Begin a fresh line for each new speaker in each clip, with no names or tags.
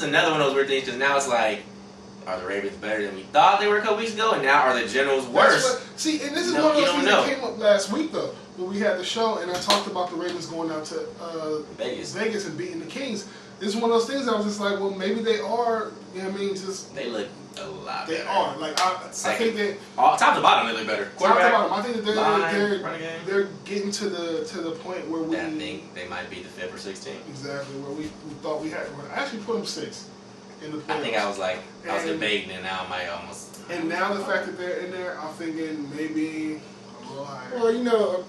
is another one of those weird things because now it's like, are the Ravens better than we thought they were a couple weeks ago, and now are the Generals worse?
See, and this is one of those things that came up last week though, when we had the show, and I talked about the Ravens going out to Vegas and beating the Kings. This is one of those things I was just like, well, maybe they are. You know what I mean? Just
they look a lot better.
They are. Like I think they
top to bottom they look better.
Top to bottom, I think that they're getting to the point where we. I
think they might be the 5th or 6th team.
Exactly where we thought we had. I actually put them 6th in the playoffs.
I think I was debating, and now I might almost.
And now the fact that they're in there, I'm thinking maybe a little higher.
Well, you know.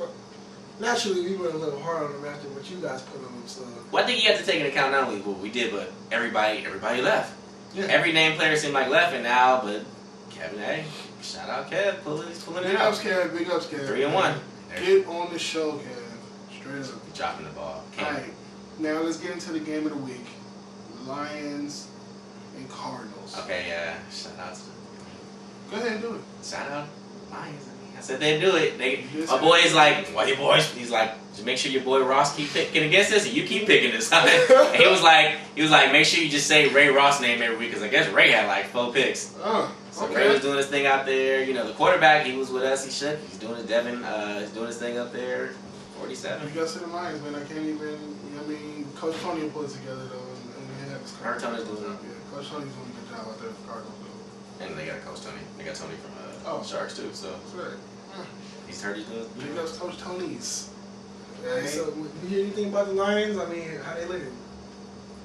Naturally, we went a little hard on them after what you guys put on them. So.
Well, I think you have to take into account not only what we did, but everybody left. Yeah. Every named player seemed like left, and now, but Kevin, hey, shout out Kev, he's pulling it out.
Big ups, Kev.
3-1.
Get on the show, Kev. Straight up.
Dropping the ball.
All right, now let's get into the game of the week: Lions and Cardinals.
Okay, yeah. Shout out to.
Go ahead and do it.
Shout out Lions. I said they'd do it. My boy is like, why you boys? He's like, just make sure your boy Ross keep picking against us, and you keep picking this time. And he was like, make sure you just say Ray Ross' name every week, because I guess Ray had like 4 picks. So Ray was doing his thing out there. You know, the quarterback, he was with us. He's doing his Devin. He's doing his thing up there. 47.
You guys see the Lions, man. I can't even. You know what I mean, Coach Tony will put it together though, and they have his.
Tony's doing.
Yeah, Coach Tony's doing a good job out there for Cardinals though.
And they got Coach Tony. They got Tony from Sharks too. So.
That's right.
He's heard he's doing.
Big ups, Coach Tony's.
Right. So, did you hear anything about the Lions? I mean, how they looking?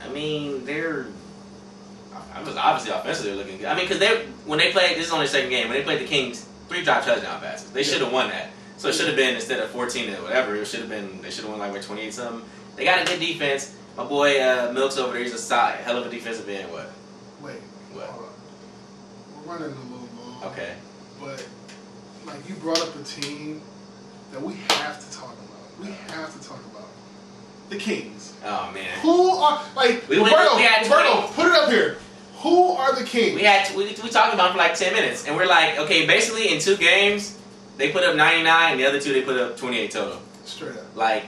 I mean, I was obviously offensively looking good. I mean, because when they played, this is only their second game. When they played the Kings, 3 drop touchdown passes. They should have won that. So it should have been, instead of 14 or whatever, it should have been. They should have won like 28 something. They got a good defense. My boy Milks over there, he's a hell of a defensive end. What?
Wait.
What?
We're running a little long.
Okay.
But like you brought up a team that we have to talk about. We have to talk about the Kings.
Oh man.
Who are Roberto, put it up here. Who are the Kings?
We talked about them for like 10 minutes, and we're like, okay, basically in 2 games they put up 99, and the other 2 they put up 28 total.
Straight up.
Like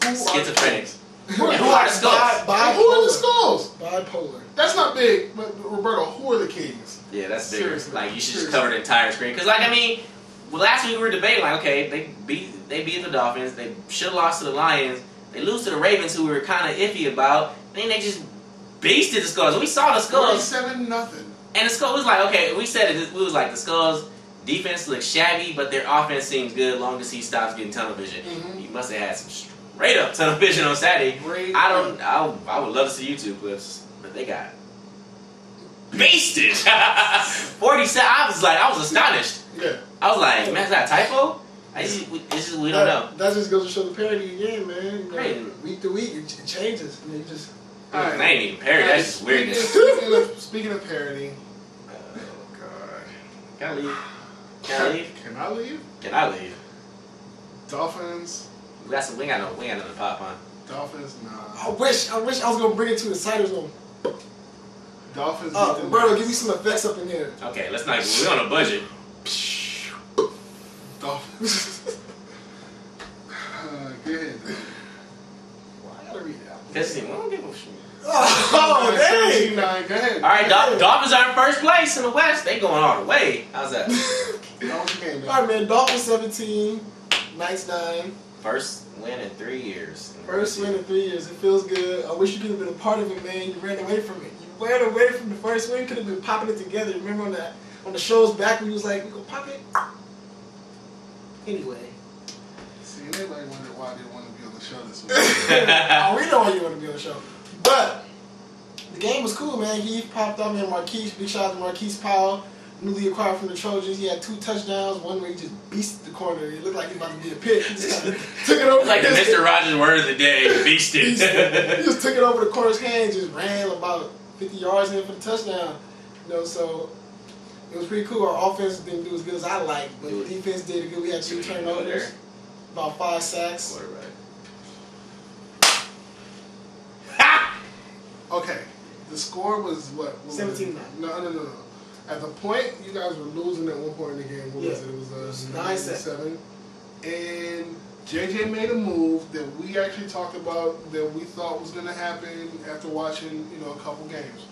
schizophrenic.
Who are the skulls? Who are the skulls?
Bipolar.
That's not big, but Roberto, who are the Kings?
Yeah, that's bigger. Seriously. Like you should just cover the entire screen, because like I mean, last week we were debating like, okay, they beat the Dolphins, they should have lost to the Lions, they lose to the Ravens, who we were kind of iffy about, then they just beasted the Skulls. We saw the Skulls
7-0,
and the Skulls was like, okay, we said it. We was like, the Skulls defense looks shabby, but their offense seems good long as he stops getting tunnel vision. He must have had some straight up tunnel vision on Saturday. I would love to see YouTube clips, but they got beasted. 47. I was astonished.
Yeah.
I was like, man, is that a typo? We don't know.
That just goes to show the parity again, man. You know,
right.
Week to week, it changes. I mean, just.
Right. That ain't even parody. That's just weirdness.
Speaking of parody.
Oh God. Can I leave? Can I leave?
Can I leave?
Can I leave?
Dolphins.
We got another pop, huh?
Dolphins, nah.
I wish I was gonna bring it to the Ciders room.
Dolphins.
Roberto, give me some effects up in here.
Okay, let's not. We're on a budget.
Dolphins. Go ahead.
Well, I gotta read it out.
We don't give a shit.
Oh, dang!
Go ahead.
All right, Dolphins are in first place in the West. They going all the way. How's that?
All right, man. Dolphins 17, Knights 9.
First win in 3 years.
First win in 3 years. It feels good. I wish you could have been a part of it, man. You ran away from it. You ran away from the first win. Could have been popping it together. Remember on the shows back when you was like, we gonna pop it? Anyway.
See, everybody wondered why I didn't want to be on the show this week.
Oh, we know why you want to be on the show. But the game was cool, man. He popped up, man. Marquise, big shout out to Marquise Powell, newly acquired from the Trojans. He had 2 touchdowns. One where he just beasted the corner. It looked like he was about to be a pick. He just kind of took it over.
Like the Mr. Rogers word of the day, beasted.
He just took it over the corner's hand, just ran about 50 yards in for the touchdown. You know, so it was pretty cool. Our offense didn't do as good as I liked, but the defense did good. We had 2 turnovers, about 5 sacks.
Okay, the score was what?
17-9.
No. At the point, you guys were losing at one point in the game. What was it? It was 9-7. And JJ made a move that we actually talked about that we thought was going to happen after watching, a couple games.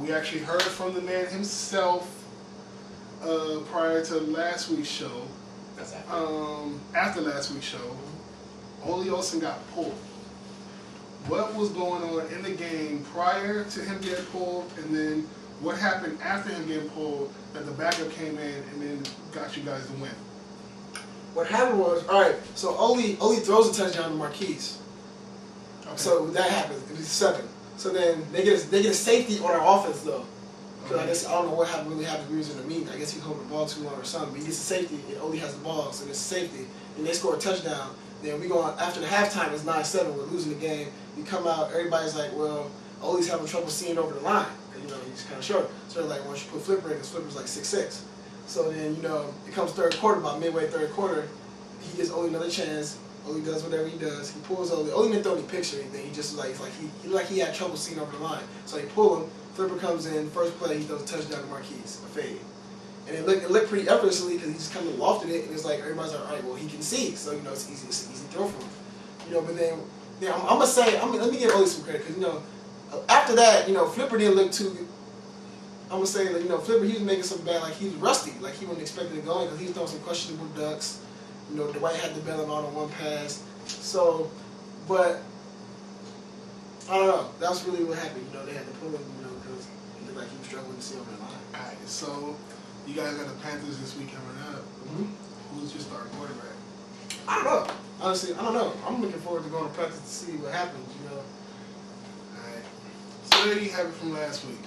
We actually heard from the man himself prior to last week's show.
That's
after last week's show, Ole Olsen got pulled. What was going on in the game prior to him getting pulled, and then what happened after him getting pulled that the backup came in and then got you guys the win?
What happened was, all right, so Ole throws a touchdown to Marquise. Okay. So that happens. It was 7. So then they get a safety on our offense though. So I guess I don't know what really happened. We was in the meeting. I guess he holding the ball too long or something. But he gets a safety and Ole has the ball, so there's safety. And they score a touchdown. Then we go on after the halftime. It's 9-7. We're losing the game. We come out. Everybody's like, well, Ole's having trouble seeing over the line. You know, he's kind of short. So they're like, why don't you put Flipper in? Because Flipper's like 6'6". So then, you know, it comes third quarter. About midway third quarter, he gives Ole another chance. Ole does whatever he does. He pulls Ole. Ole didn't throw any picks or anything. He just he had trouble seeing over the line. So he pulled him. Flipper comes in. First play, he throws a touchdown to Marquise, a fade. And it looked pretty effortlessly because he just kind of lofted it. And it's like everybody's like, all right, well he can see, so you know it's easy throw for him. You know, but then I'm gonna say, let me give Ole some credit because you know after that, you know Flipper didn't look too. I'm gonna say, like, you know, Flipper, he was making some bad, like he was rusty, like he wasn't expecting it going because he was throwing some questionable ducks. You know, Dwight had to bail him out on one pass. So, but I don't know. That's really what happened. You know, they had to pull him, you know, because it looked like he was struggling to see over the line.
All right, so you guys got the Panthers this week coming up. Who's your starting quarterback?
I don't know. Honestly, I don't know. I'm looking forward to going to practice to see what happens. You know.
All right. So there you have it from last week.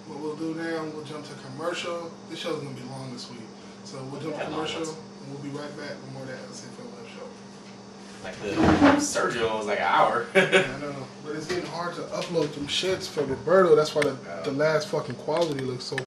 What we'll do now, we'll jump to commercial. This show's gonna be long this week, so we'll jump to commercial and we'll be right back with more of that NFL Web Show.
Like the Sergio was like an hour.
Yeah, I know, but it's getting hard to upload some shits for Roberto. That's why the last fucking quality looks so